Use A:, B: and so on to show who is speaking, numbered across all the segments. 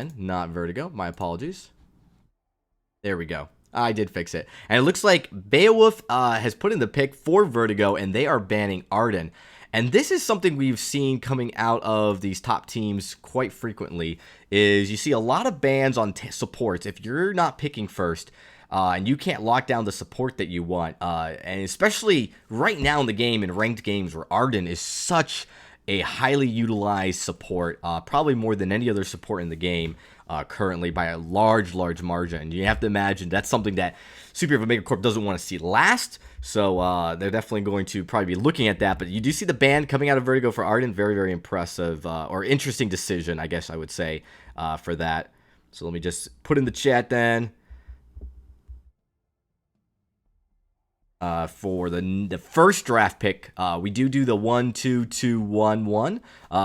A: again, not Vertigo. My apologies. There we go. I did fix it. And it looks like Beowulf has put in the pick for Vertigo, and they are banning Arden. And this is something we've seen coming out of these top teams quite frequently, is you see a lot of bans on supports. If you're not picking first, and you can't lock down the support that you want, and especially right now in the game, in ranked games where Arden is such a highly utilized support, probably more than any other support in the game currently by a large margin. You have to imagine that's something that Super Omega Corp doesn't want to see last, so they're definitely going to probably be looking at that. But you do see the ban coming out of Vertigo for Arden. Very impressive, or interesting decision, I guess I would say, for that. So let me just put in the chat then. For the first draft pick, we do the 1 2 2 1 1.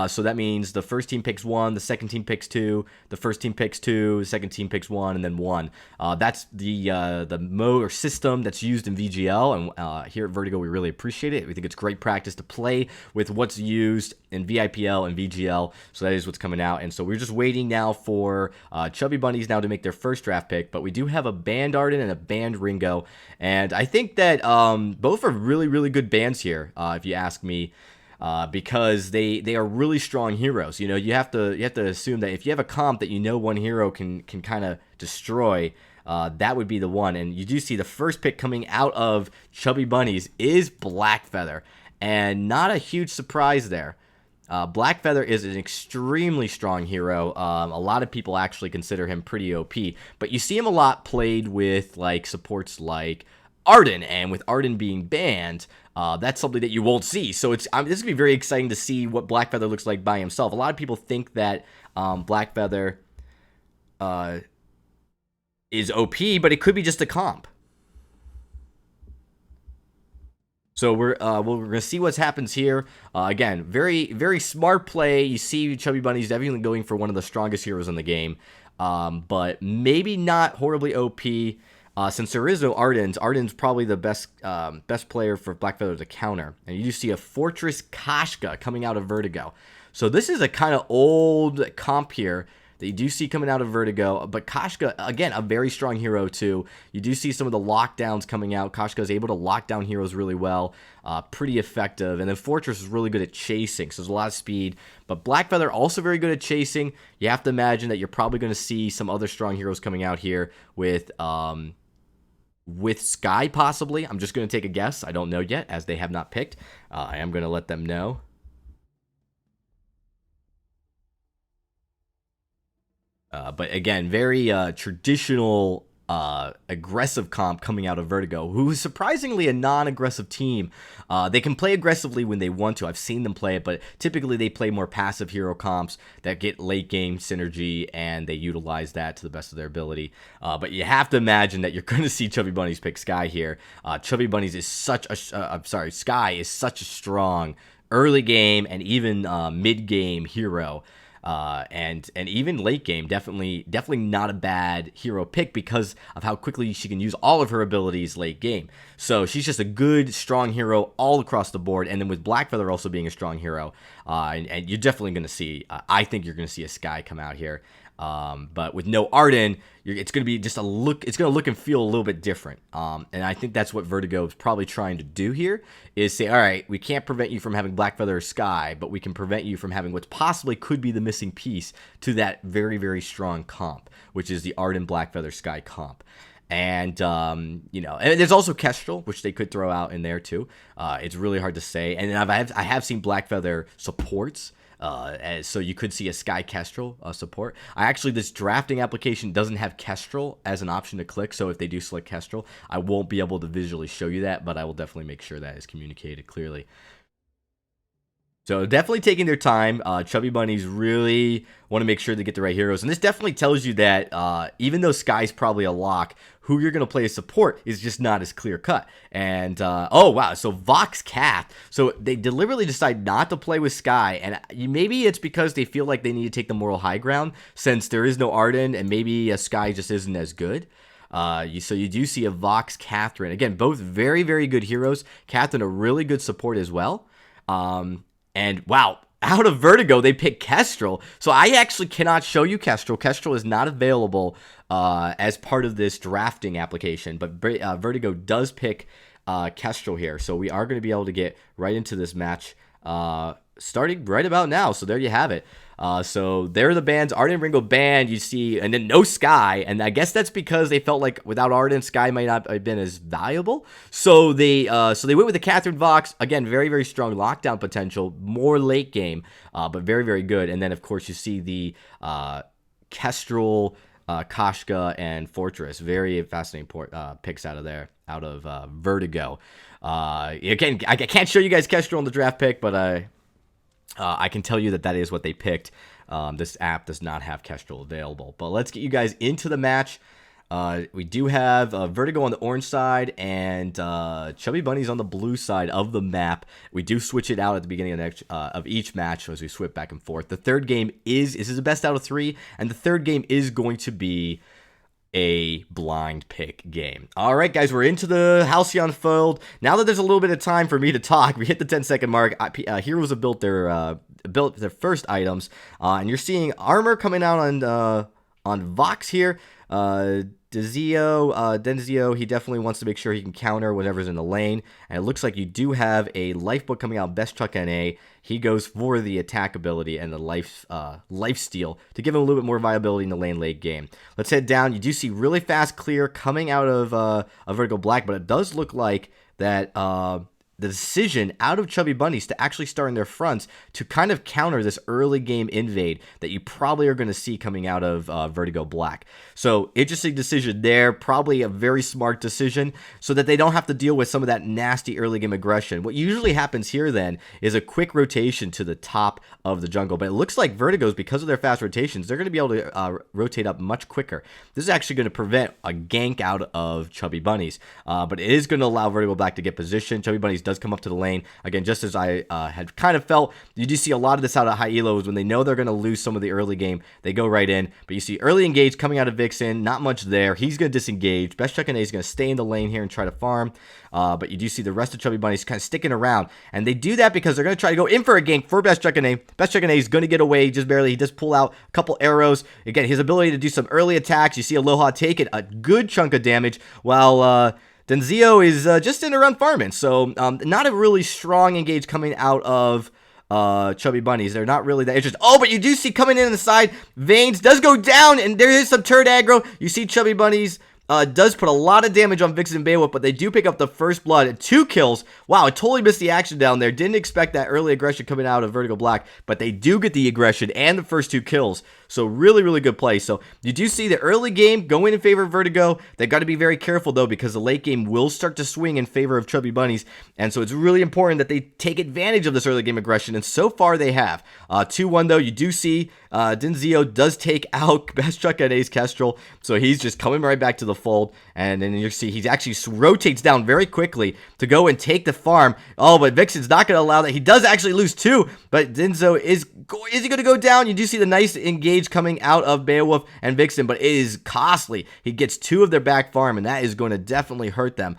A: So that means the first team picks 1, the second team picks 2, the first team picks 2, the second team picks 1, and then 1. That's the mode or system that's used in VGL, and here at Vertigo we really appreciate it. We think it's great practice to play with what's used in VIPL and VGL. So that is what's coming out, and so we're just waiting now for Chubby Bunnies now to make their first draft pick. But we do have a banned Arden and a banned Ringo, and I think that both are really good bands here, if you ask me. Because they are really strong heroes. You know, you have to assume that if you have a comp that you know one hero can kind of destroy, that would be the one. And you do see the first pick coming out of Chubby Bunnies is Blackfeather, and not a huge surprise there. Blackfeather is an extremely strong hero. A lot of people actually consider him pretty OP, but you see him a lot played with like supports like Arden, and with Arden being banned, that's something that you won't see. So this is going to be very exciting to see what Blackfeather looks like by himself. A lot of people think that Blackfeather is OP, but it could be just a comp. So we're going to see what happens here. Again, very smart play. You see Chubby Bunny's definitely going for one of the strongest heroes in the game, but maybe not horribly OP. Since there is no Arden's probably the best player for Blackfeather to counter. And you see a Fortress Kashka coming out of Vertigo. So this is a kind of old comp here that you do see coming out of Vertigo. But Kashka, again, a very strong hero too. You do see some of the lockdowns coming out. Kashka is able to lock down heroes really well. Pretty effective. And then Fortress is really good at chasing, so there's a lot of speed. But Blackfeather also very good at chasing. You have to imagine that you're probably going to see some other strong heroes coming out here with Sky, possibly. I'm just going to take a guess. I don't know yet, as they have not picked. I am going to let them know. But again, very traditional, aggressive comp coming out of Vertigo, who is surprisingly a non-aggressive team. They can play aggressively when they want to. I've seen them play it, but typically they play more passive hero comps that get late game synergy, and they utilize that to the best of their ability. But you have to imagine that you're going to see Chubby Bunnies pick Sky here. Chubby Bunnies is such a, Sky is such a strong early game and even mid game hero. And even late game, definitely not a bad hero pick because of how quickly she can use all of her abilities late game. So she's just a good, strong hero all across the board. And then with Blackfeather also being a strong hero, and you're definitely going to see, I think you're going to see a Sky come out here. But with no Arden, it's going to be just a look. It's going to look and feel a little bit different. And I think that's what Vertigo is probably trying to do here, is say, all right, we can't prevent you from having Blackfeather or Sky, but we can prevent you from having what possibly could be the missing piece to that very strong comp, which is the Arden Blackfeather Sky comp. And, and there's also Kestrel, which they could throw out in there too. It's really hard to say. And I have seen Blackfeather supports. So you could see a Sky Kestrel support. This drafting application doesn't have Kestrel as an option to click, so if they do select Kestrel, I won't be able to visually show you that, but I will definitely make sure that is communicated clearly. So definitely taking their time. Chubby Bunnies really want to make sure they get the right heroes. And this definitely tells you that even though Sky's probably a lock, who you're going to play as support is just not as clear cut. And, oh, wow. So Vox Cath. So they deliberately decide not to play with Sky. And maybe it's because they feel like they need to take the moral high ground since there is no Arden and maybe a Sky just isn't as good. So you do see a Vox Catherine. Again, both very good heroes. Catherine, a really good support as well. And wow, out of Vertigo, they pick Kestrel. So I actually cannot show you Kestrel. Kestrel is not available as part of this drafting application, but Vertigo does pick Kestrel here. So we are going to be able to get right into this match starting right about now. So there you have it. So there are the bans. Arden and Ringo banned, you see, and then no Sky. And I guess that's because they felt like without Arden, Sky might not have been as valuable. So they went with the Catherine Vox. Again, very, very strong lockdown potential, more late game, but very, very good. And then, of course, you see the Kestrel, Kashka, and Fortress. Very fascinating picks out of there, out of Vertigo. Again, I can't show you guys Kestrel on the draft pick, but I can tell you that is what they picked. This app does not have Kestrel available. But let's get you guys into the match. We do have Vertigo on the orange side and Chubby Bunnies on the blue side of the map. We do switch it out at the beginning of each match as we swip back and forth. The third game this is the best out of 3, and the third game is going to be a blind pick game. All right, guys, we're into the Halcyon Fold. Now that there's a little bit of time for me to talk, we hit the 10-second mark. Heroes have built their first items, and you're seeing armor coming out on Vox here. Denzio, he definitely wants to make sure he can counter whatever's in the lane. And it looks like you do have a Lifebook coming out, Best Chuck NA. He goes for the attack ability and the life steal to give him a little bit more viability in the late game. Let's head down. You do see really fast clear coming out of Vertigo Black, but it does look like that the decision out of Chubby Bunnies to actually start in their fronts to kind of counter this early game invade that you probably are going to see coming out of Vertigo Black. So interesting decision there, probably a very smart decision so that they don't have to deal with some of that nasty early game aggression. What usually happens here then is a quick rotation to the top of the jungle, but it looks like Vertigo's, because of their fast rotations, they're going to be able to rotate up much quicker. This is actually going to prevent a gank out of Chubby Bunnies, but it is going to allow Vertigo Black to get position. Chubby Bunnies does come up to the lane. Again, just as I had kind of felt, you do see a lot of this out of high elos when they know they're going to lose some of the early game. They go right in, but you see early engage coming out of Vixen, not much there. He's going to disengage. Best Chuck and A is going to stay in the lane here and try to farm, but you do see the rest of Chubby Bunnies kind of sticking around, and they do that because they're going to try to go in for a gank for Best Chuck and A. Best Chuck and A is going to get away just barely. He does pull out a couple arrows. Again, his ability to do some early attacks. You see Aloha taking a good chunk of damage while Denzio is just in around farming. So not a really strong engage coming out of Chubby Bunnies. They're not really that interested. Oh, but you do see coming in on the side, Veins does go down, and there is some turd aggro. You see Chubby Bunnies does put a lot of damage on Vixen and Beowulf, but they do pick up the first blood and 2 kills. Wow, I totally missed the action down there. Didn't expect that early aggression coming out of Vertigo Black, but they do get the aggression and the first 2 kills. So really, really good play. So you do see the early game going in favor of Vertigo. They got to be very careful, though, because the late game will start to swing in favor of Chubby Bunnies. And so it's really important that they take advantage of this early game aggression. And so far they have. 2-1, though. You do see Denzio does take out Best Chuck and Ace Kestrel. So he's just coming right back to the fold. And then you see he actually rotates down very quickly to go and take the farm. Oh, but Vixen's not going to allow that. He does actually lose 2. But Denzio is he going to go down? You do see the nice engage coming out of Beowulf and Vixen, but it is costly. He gets 2 of their back farm, and that is going to definitely hurt them.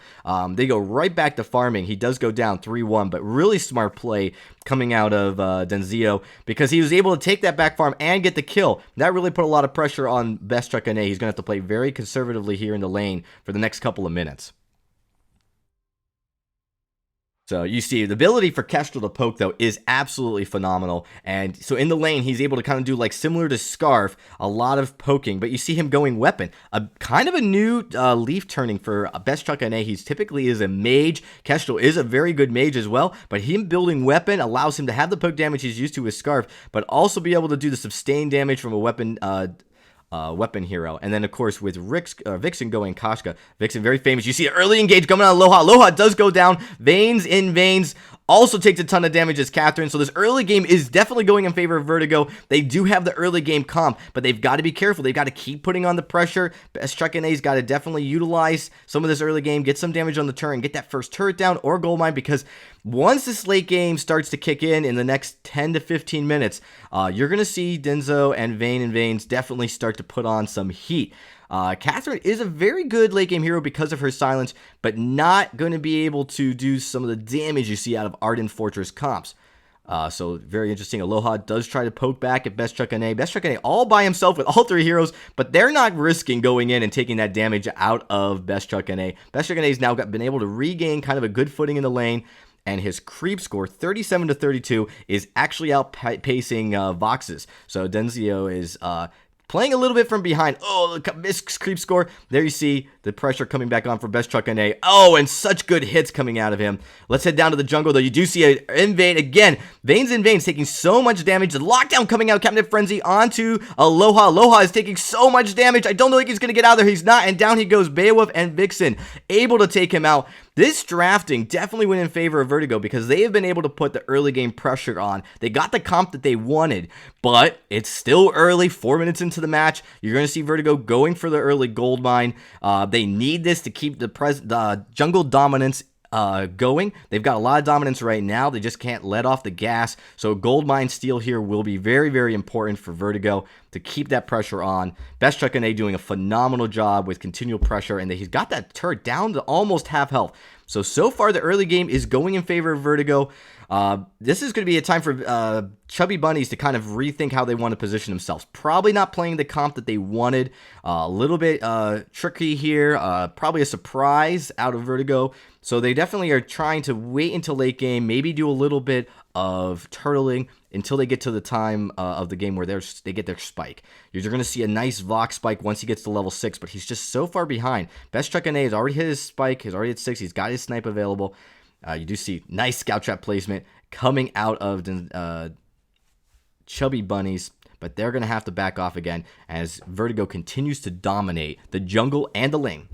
A: They go right back to farming. He does go down 3-1, but really smart play coming out of Denzio because he was able to take that back farm and get the kill. That really put a lot of pressure on Best Chuck and A. He's going to have to play very conservatively here in the lane for the next couple of minutes. So you see the ability for Kestrel to poke, though, is absolutely phenomenal. And so in the lane, he's able to kind of do like similar to Scarf, a lot of poking, but you see him going weapon. A kind of a new leaf turning for Best Chuck and A. He's typically is a mage. Kestrel is a very good mage as well, but him building weapon allows him to have the poke damage he's used to with Scarf, but also be able to do the sustained damage from a weapon weapon hero. And then, of course, with Vixen going Kashka. Vixen, very famous. You see an early engage coming on Aloha. Aloha does go down. Veins in Veins also takes a ton of damage as Catherine. So this early game is definitely going in favor of Vertigo. They do have the early game comp, but they've got to be careful. They've got to keep putting on the pressure. Best Chuck and A's got to definitely utilize some of this early game, get some damage on the turn, get that first turret down or gold mine, because once this late game starts to kick in the next 10 to 15 minutes, you're going to see Denzo and Veins definitely start to put on some heat. Catherine is a very good late game hero because of her silence, but not going to be able to do some of the damage you see out of Arden Fortress comps. So very interesting. Aloha does try to poke back at Best Chuck and A. Best Chuck and A all by himself with all three heroes, but they're not risking going in and taking that damage out of Best Chuck and A. Best Chuck and A's now been able to regain kind of a good footing in the lane, and his creep score, 37 to 32, is actually outpacing Vox's. So Denzio is playing a little bit from behind. Oh, the missed creep score. There you see the pressure coming back on for Best Chuck and A. Oh, and such good hits coming out of him. Let's head down to the jungle, though. You do see an invade again. Veins in Veins taking so much damage. The lockdown coming out of Captain Frenzy onto Aloha. Aloha is taking so much damage. I don't think he's going to get out there. He's not. And down he goes. Beowulf and Vixen able to take him out. This drafting definitely went in favor of Vertigo because they have been able to put the early game pressure on. They got the comp that they wanted, but it's still early, 4 minutes into the match. You're going to see Vertigo going for the early gold mine. They need this to keep the jungle dominance going. They've got a lot of dominance right now. They just can't let off the gas. So gold mine steal here will be very, very important for Vertigo to keep that pressure on. Best Chuck and A doing a phenomenal job with continual pressure, and he's got that turret down to almost half health. So far the early game is going in favor of Vertigo. This is going to be a time for Chubby Bunnies to kind of rethink how they want to position themselves. Probably not playing the comp that they wanted. A little bit tricky here. Probably a surprise out of Vertigo. So they definitely are trying to wait until late game, maybe do a little bit of turtling until they get to the time of the game where they get their spike. You're going to see a nice Vox spike once he gets to level 6, but he's just so far behind. Best Chuck and A has already hit his spike. He's already hit 6. He's got his snipe available. You do see nice scout trap placement coming out of the Chubby Bunnies, but they're going to have to back off again as Vertigo continues to dominate the jungle and the lane.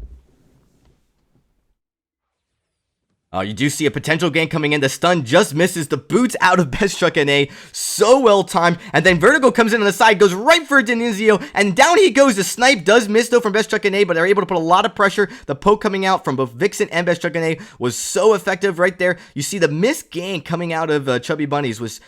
A: You do see a potential gank coming in. The stun just misses. The boots out of Best Chuck and A. So well timed. And then Vertigo comes in on the side, goes right for Denizio, and down he goes. The snipe does miss though from Best Chuck and A, but they're able to put a lot of pressure. The poke coming out from both Vixen and Best Chuck and A was so effective right there. You see the missed gank coming out of Chubby Bunnies was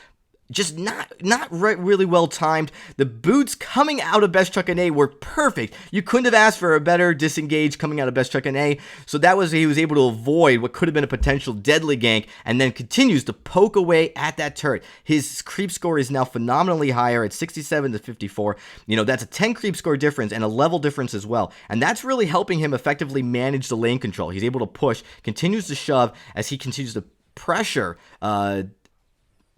A: just not really well timed. The boots coming out of Best Chuck and A were perfect. You couldn't have asked for a better disengage coming out of Best Chuck and A. So he was able to avoid what could have been a potential deadly gank, and then continues to poke away at that turret. His creep score is now phenomenally higher at 67 to 54. You know, that's a 10 creep score difference and a level difference as well. And that's really helping him effectively manage the lane control. He's able to push, continues to shove as he continues to pressure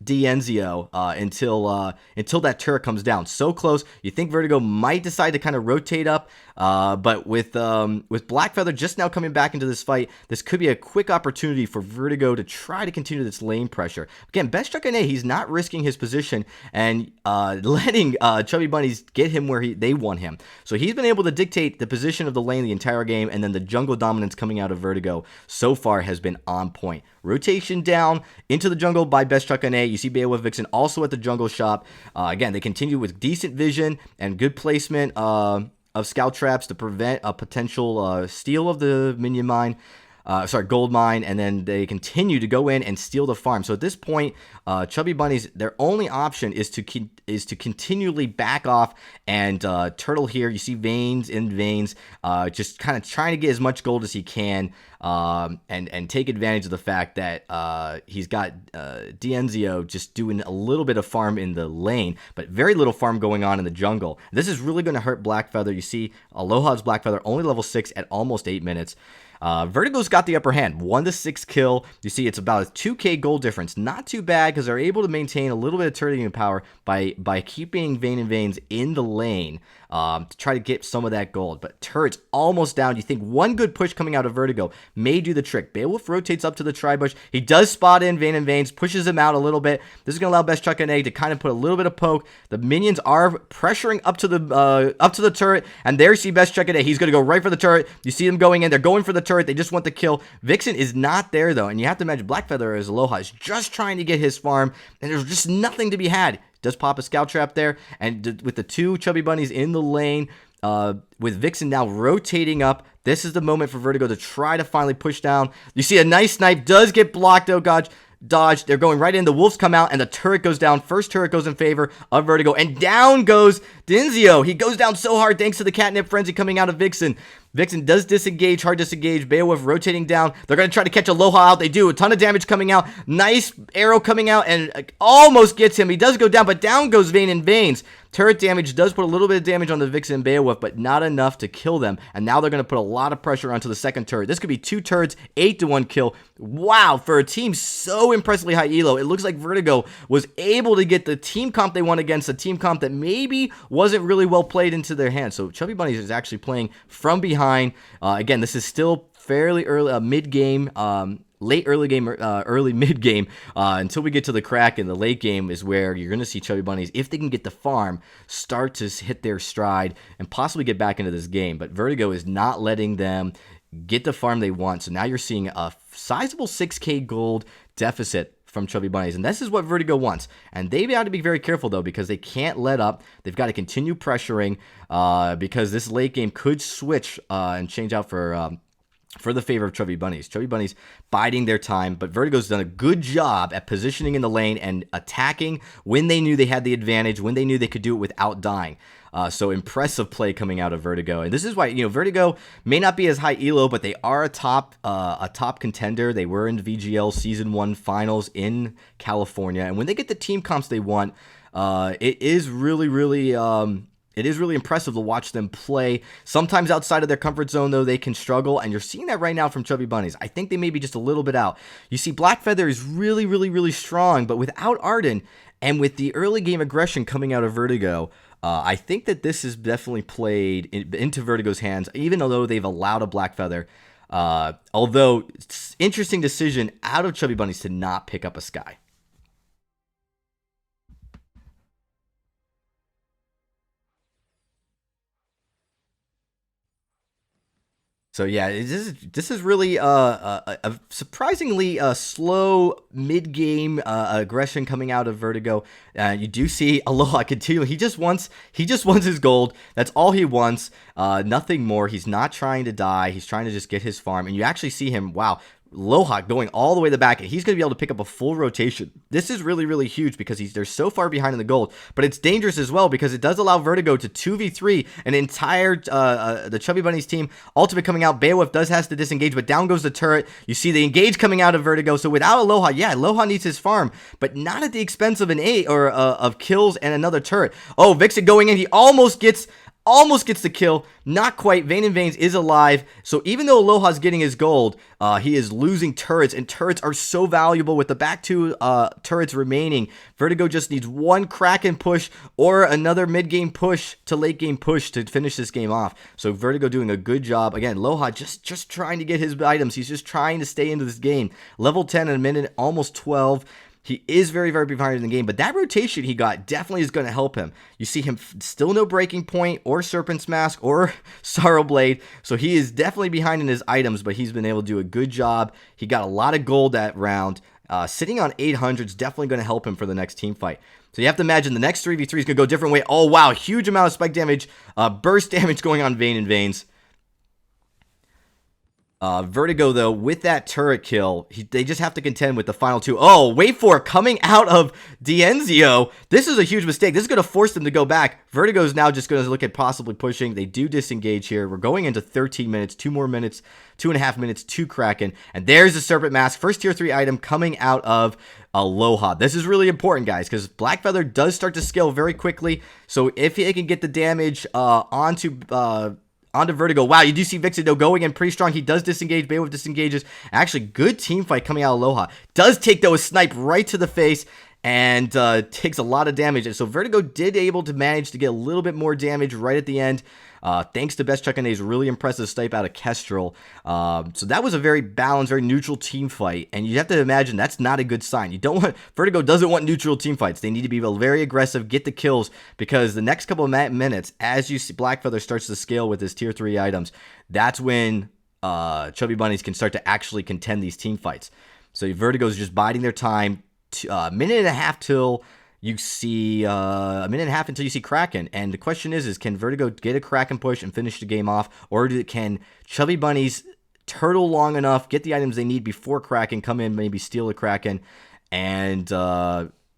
A: D'Enzio until that turret comes down. So close. You think Vertigo might decide to kind of rotate up, but with Blackfeather just now coming back into this fight, this could be a quick opportunity for Vertigo to try to continue this lane pressure. Again, Best Chuck and A, he's not risking his position and letting Chubby Bunnies get him where they want him. So he's been able to dictate the position of the lane the entire game, and then the jungle dominance coming out of Vertigo so far has been on point. Rotation down into the jungle by Best Chuck and A. You see Beowulf Vixen also at the jungle shop. Again, they continue with decent vision and good placement of scout traps to prevent a potential steal of the minion mine. Gold mine, and then they continue to go in and steal the farm. So at this point, Chubby Bunnies, their only option is to continually back off and turtle here. You see Veins in Veins, just kind of trying to get as much gold as he can, and take advantage of the fact that he's got D'Enzio just doing a little bit of farm in the lane, but very little farm going on in the jungle. This is really going to hurt Blackfeather. You see Aloha's Blackfeather only level 6 at almost 8 minutes. Vertigo's got the upper hand, 1 to 6 kill. You see it's about a 2k gold difference. Not too bad because they're able to maintain a little bit of turreting power by keeping Vein and Veins in the lane to try to get some of that gold. But turret's almost down. You think one good push coming out of Vertigo may do the trick. Beowulf rotates up to the tri-bush. He does spot in Vein and Veins, pushes him out a little bit. This is going to allow Best Chuck and A to kind of put a little bit of poke. The minions are pressuring up to the turret, and there you see Best Chuck and A. He's going to go right for the turret. You see them going in. They're going for the turret. They just want the kill. Vixen is not there though, and you have to imagine Blackfeather as Aloha is just trying to get his farm, and there's just nothing to be had. Does pop a scout trap there, and with the two Chubby Bunnies in the lane, with Vixen now rotating up, this is the moment for Vertigo to try to finally push down. You see a nice snipe, does get blocked though, dodge. They're going right in. The wolves come out, and the turret goes down. First turret goes in favor of Vertigo, and down goes D'Enzio. He goes down so hard thanks to the catnip frenzy coming out of Vixen. Vixen does disengage, hard disengage. Beowulf rotating down. They're going to try to catch Aloha out. They do. A ton of damage coming out. Nice arrow coming out and almost gets him. He does go down, but down goes Vein and Veins. Turret damage does put a little bit of damage on the Vixen and Beowulf, but not enough to kill them. And now they're going to put a lot of pressure onto the second turret. This could be 2 turrets, 8-1 kill. Wow, for a team so impressively high elo, it looks like Vertigo was able to get the team comp they won against a team comp that maybe wasn't really well played into their hands. So Chubby Bunnies is actually playing from behind. Again, this is still fairly early, mid-game, late early game, early mid game, until we get to the Kraken. The late game is where you're going to see Chubby Bunnies, if they can get the farm, start to hit their stride and possibly get back into this game. But Vertigo is not letting them get the farm they want. So now you're seeing a sizable 6K gold deficit from Chubby Bunnies, and this is what Vertigo wants. And they've got to be very careful, though, because they can't let up. They've got to continue pressuring, because this late game could switch and change out for the favor of Chubby Bunnies. Chubby Bunnies biding their time, but Vertigo's done a good job at positioning in the lane and attacking when they knew they had the advantage, when they knew they could do it without dying. So impressive play coming out of Vertigo. And this is why, Vertigo may not be as high elo, but they are a top contender. They were in the VGL Season 1 finals in California. And when they get the team comps they want, it is really, really... It is really impressive to watch them play. Sometimes outside of their comfort zone, though, they can struggle, and you're seeing that right now from Chubby Bunnies. I think they may be just a little bit out. You see, Blackfeather is really, really, really strong, but without Arden, and with the early game aggression coming out of Vertigo, I think that this is definitely played into Vertigo's hands, even though they've allowed a Blackfeather. Although, it's interesting decision out of Chubby Bunnies to not pick up a Sky. So yeah, this is really a surprisingly slow mid-game aggression coming out of Vertigo. You do see Aloha continue. He just wants his gold. That's all he wants. Nothing more. He's not trying to die. He's trying to just get his farm. And you actually see him. Wow. Aloha going all the way to the back, and he's going to be able to pick up a full rotation. This is really, really huge because they're so far behind in the gold, but it's dangerous as well because it does allow Vertigo to 2v3 an entire, the Chubby Bunnies team. Ultimate coming out, Beowulf has to disengage, but down goes the turret. You see the engage coming out of Vertigo, so without Aloha, yeah, Aloha needs his farm, but not at the expense of an 8 or of kills and another turret. Oh, Vixen going in, he almost gets the kill, not quite. Vein and Veins is alive, so even though Aloha's getting his gold, he is losing turrets, and turrets are so valuable. With the back 2 turrets remaining, Vertigo just needs one Kraken push or another mid-game push to late-game push to finish this game off. So Vertigo doing a good job. Again, Aloha just trying to get his items. He's just trying to stay into this game. Level 10 in a minute, almost 12. He is very, very behind in the game, but that rotation he got definitely is going to help him. You see him still no Breaking Point or Serpent's Mask or Sorrow Blade, so he is definitely behind in his items, but he's been able to do a good job. He got a lot of gold that round. Sitting on 800 is definitely going to help him for the next team fight. So you have to imagine the next 3v3 is going to go a different way. Oh, wow, huge amount of spike damage, burst damage going on Vein and Veins. Vertigo, though, with that turret kill, they just have to contend with the final 2. Oh, wait for it, coming out of Dienzio. This is a huge mistake. This is going to force them to go back. Vertigo is now just going to look at possibly pushing. They do disengage here. We're going into 13 minutes, 2 more minutes, 2.5 minutes to Kraken. And there's the Serpent Mask, first tier 3 item coming out of Aloha. This is really important, guys, because Blackfeather does start to scale very quickly. So if he can get the damage onto Vertigo. Wow, you do see Vixen, though, going in pretty strong. He does disengage. Beowulf disengages. Actually, good team fight coming out of Aloha. Does take, though, a snipe right to the face and takes a lot of damage. And so Vertigo did able to manage to get a little bit more damage right at the end. Thanks to Best Chuck and A's really impressive snipe out of Kestrel. So that was a very balanced, very neutral team fight. And you have to imagine that's not a good sign. Vertigo doesn't want neutral team fights. They need to be very aggressive, get the kills, because the next couple of minutes, as you see Blackfeather starts to scale with his tier 3 items, that's when Chubby Bunnies can start to actually contend these team fights. So Vertigo's just biding their time, minute and a half till you see a minute and a half until you see Kraken. And the question is can Vertigo get a Kraken push and finish the game off? Or can Chubby Bunnies turtle long enough, get the items they need before Kraken, come in, maybe steal a Kraken, and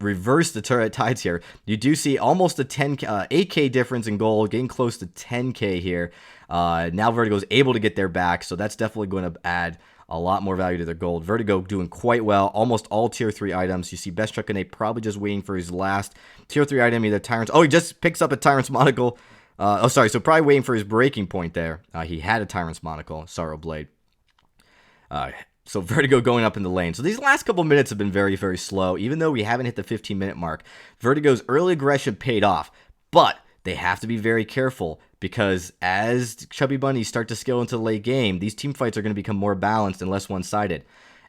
A: reverse the turret tides here. You do see almost a 8k difference in gold, getting close to 10k here. Now Vertigo is able to get their back, so that's definitely going to add a lot more value to their gold. Vertigo doing quite well. Almost all tier 3 items. You see Best Chuck and A probably just waiting for his last tier 3 item, either Tyrant's. Oh, he just picks up a Tyrant's Monocle. So probably waiting for his breaking point there. He had a Tyrant's Monocle, Sorrow Blade. So Vertigo going up in the lane. So these last couple minutes have been very, very slow. Even though we haven't hit the 15-minute mark, Vertigo's early aggression paid off. But they have to be very careful, because as Chubby Bunnies start to scale into the late game, these team fights are going to become more balanced and less one-sided.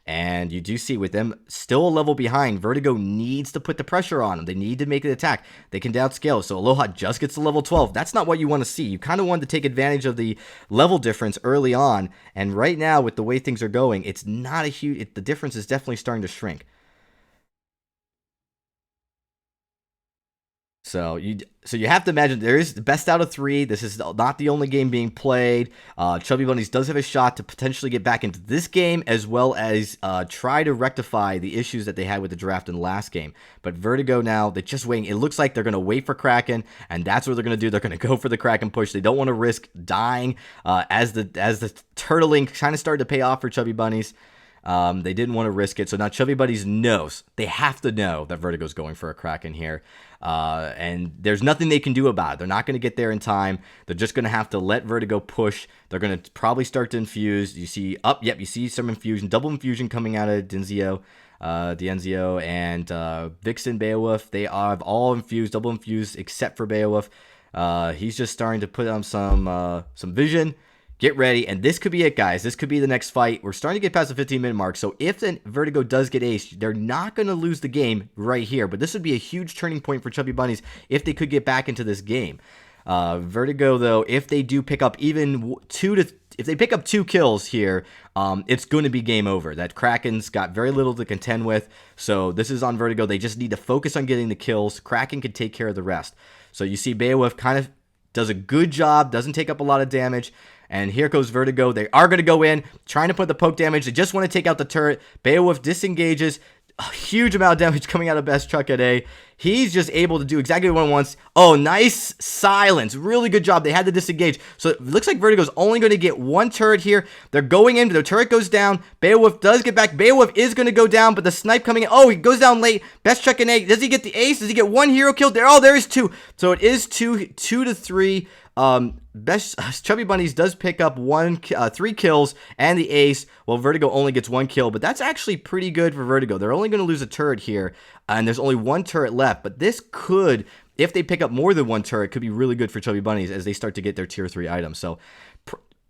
A: And you do see with them still a level behind, Vertigo needs to put the pressure on them. They need to make an attack. They can downscale. So Aloha just gets to level 12. That's not what you want to see. You kind of want to take advantage of the level difference early on. And right now, with the way things are going, it's not a huge... the difference is definitely starting to shrink. So you have to imagine there is the best out of 3. This is not the only game being played. Chubby Bunnies does have a shot to potentially get back into this game, as well as try to rectify the issues that they had with the draft in the last game. But Vertigo now, they're just waiting. It looks like they're going to wait for Kraken, and that's what they're going to do. They're going to go for the Kraken push. They don't want to risk dying as the turtling kind of started to pay off for Chubby Bunnies. They didn't want to risk it. So now Chubby Bunnies knows. They have to know that Vertigo's going for a Kraken here. And there's nothing they can do about it. They're not going to get there in time. They're just going to have to let Vertigo push. They're going to probably start to infuse. You see, you see some infusion. Double infusion coming out of Dienzio, and Vixen, Beowulf. They have all infused, double infused, except for Beowulf. He's just starting to put on some vision. Get ready, and this could be it, guys. This could be the next fight. We're starting to get past the 15-minute mark, so if the Vertigo does get aced, they're not going to lose the game right here, but this would be a huge turning point for Chubby Bunnies if they could get back into this game. Vertigo, though, if they do pick up even if they pick up 2 kills here, it's going to be game over. That Kraken's got very little to contend with, so this is on Vertigo. They just need to focus on getting the kills. Kraken can take care of the rest. So you see Beowulf kind of does a good job, doesn't take up a lot of damage. And here goes Vertigo. They are going to go in, trying to put the poke damage. They just want to take out the turret. Beowulf disengages. A huge amount of damage coming out of Best Chuck at A. He's just able to do exactly what he wants. Oh, nice silence. Really good job. They had to disengage. So it looks like Vertigo's only going to get 1 turret here. They're going in. The turret goes down. Beowulf does get back. Beowulf is going to go down, but the snipe coming in. Oh, he goes down late. Best Chuck and A. Does he get the ace? Does he get 1 hero kill? There. Oh, there is 2. So it is 2 to 3. Best Chubby Bunnies does pick up 3 kills and the ace, while Vertigo only gets 1 kill, but that's actually pretty good for Vertigo. They're only going to lose a turret here, and there's only 1 turret left, but this could, if they pick up more than 1 turret, could be really good for Chubby Bunnies as they start to get their tier 3 items. So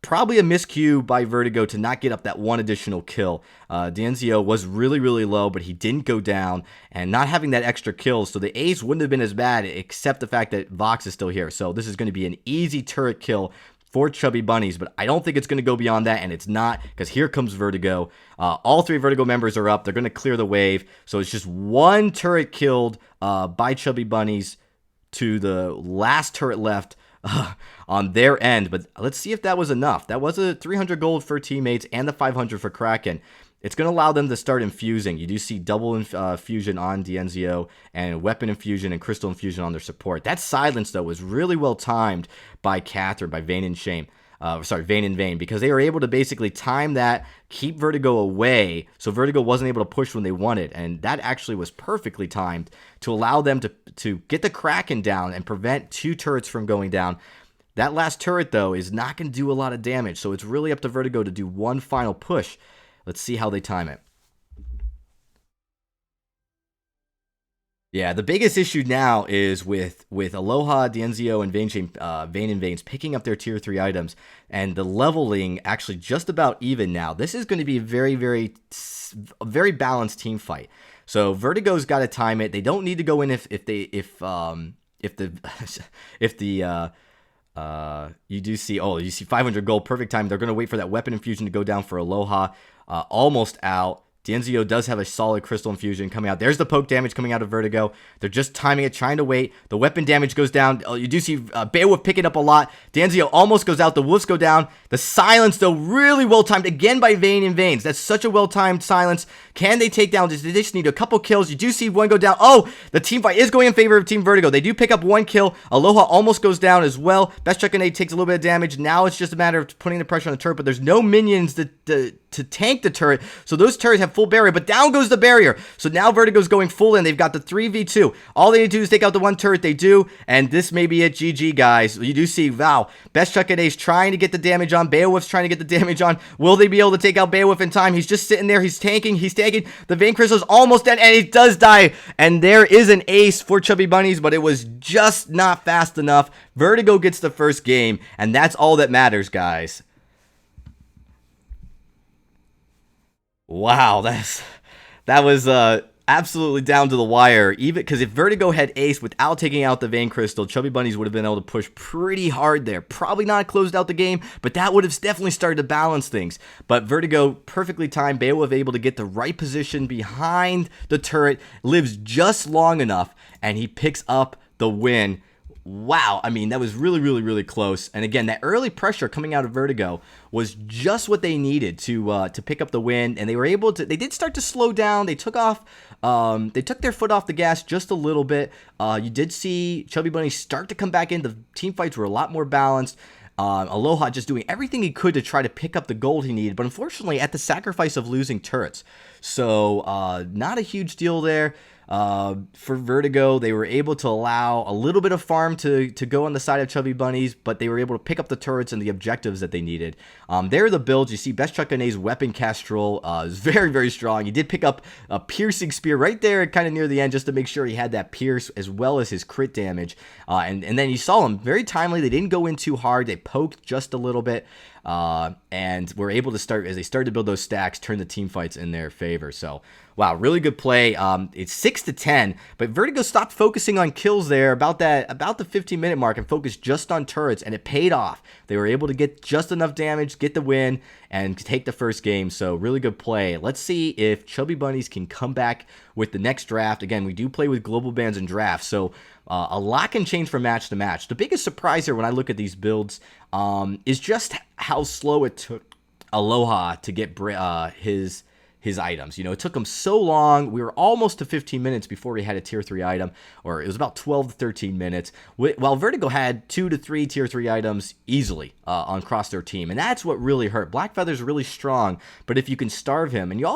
A: probably a miscue by Vertigo to not get up that 1 additional kill. Dienzio was really, really low, but he didn't go down, and not having that extra kill, so the ace wouldn't have been as bad, except the fact that Vox is still here. So this is going to be an easy turret kill for Chubby Bunnies, but I don't think it's going to go beyond that, and it's not, because here comes Vertigo. All 3 Vertigo members are up. They're going to clear the wave, so it's just 1 turret killed by Chubby Bunnies to the last turret left on their end. But let's see if that was enough. That was a 300 gold for teammates and the 500 for Kraken. It's going to allow them to start infusing. You do see double infusion on Dienzio and weapon infusion and crystal infusion on their support. That silence, though, was really well timed by Catherine, by Vayne and Shame. Vayne and Vayne, because they were able to basically time that, keep Vertigo away, so Vertigo wasn't able to push when they wanted, and that actually was perfectly timed to allow them to get the Kraken down and prevent 2 turrets from going down. That last turret, though, is not going to do a lot of damage, so it's really up to Vertigo to do 1 final push. Let's see how they time it. Yeah, the biggest issue now is with Aloha, Dienzio, and Vayne and Vayne's picking up their tier 3 items, and the leveling actually just about even now. This is going to be a very balanced team fight. So Vertigo's got to time it. They don't need to go in if you do see, you see 500 gold, perfect time. They're going to wait for that weapon infusion to go down for Aloha. Almost out. Danzio does have a solid Crystal Infusion coming out. There's the poke damage coming out of Vertigo. They're just timing it, trying to wait. The weapon damage goes down. You do see Beowulf picking up a lot. Danzio almost goes out. The wolves go down. The silence, though, really well timed again by Vayne and Veins. That's such a well timed silence. Can they take down? They just need a couple kills. You do see one go down. Oh, the team fight is going in favor of Team Vertigo. They do pick up one kill. Aloha almost goes down as well. Best Chuck and A takes a little bit of damage. Now it's just a matter of putting the pressure on the turret, but there's no minions to tank the turret. So those turrets have full barrier, but down goes the barrier. So now Vertigo's going full in. They've got the 3v2. All they need to do is take out the one turret. They do, and this may be it. GG, guys. You do see, wow, Best Chuck and Ace trying to get the damage on. Beowulf's trying to get the damage on. Will they be able to take out Beowulf in time? He's just sitting there. He's tanking. He's tanking. The Vayne Crystal's almost dead, and he does die. And there is an ace for Chubby Bunnies, but it was just not fast enough. Vertigo gets the first game, and that's all that matters, guys. Wow, that was absolutely down to the wire. Even because if Vertigo had ace without taking out the Vayne Crystal, Chubby Bunnies would have been able to push pretty hard there. Probably not closed out the game, but that would have definitely started to balance things. But Vertigo, perfectly timed. Beowulf able to get the right position behind the turret, lives just long enough, and he picks up the win. Wow, I mean, that was really, really, really close. And again, that early pressure coming out of Vertigo was just what they needed to pick up the win. And they were able to, they did start to slow down. They took their foot off the gas just a little bit. You did see Chubby Bunny start to come back in. The team fights were a lot more balanced. Aloha just doing everything he could to try to pick up the gold he needed, but unfortunately at the sacrifice of losing turrets. So not a huge deal there. For Vertigo, they were able to allow a little bit of farm to go on the side of Chubby Bunnies, but they were able to pick up the turrets and the objectives that they needed. There are the builds. You see Best Chuck and A's weapon Castrol is very, very strong. He did pick up a piercing spear right there kind of near the end just to make sure he had that pierce as well as his crit damage. And then you saw him very timely. They didn't go in too hard. They poked just a little bit. And were able to start, as they started to build those stacks, turn the team fights in their favor. So, wow, really good play. It's 6-10, but Vertigo stopped focusing on kills there about the 15-minute mark and focused just on turrets, and it paid off. They were able to get just enough damage, get the win, and take the first game. So, really good play. Let's see if Chubby Bunnies can come back with the next draft. Again, we do play with global bans and drafts, so a lot can change from match to match. The biggest surprise here when I look at these builds is just how slow it took Aloha to get his items. You know, it took him so long. We were almost to 15 minutes before we had a tier 3 item, or it was about 12 to 13 minutes, while Vertigo had 2 to 3 tier 3 items easily across their team. And that's what really hurt. Blackfeather's really strong, but if you can starve him, and you also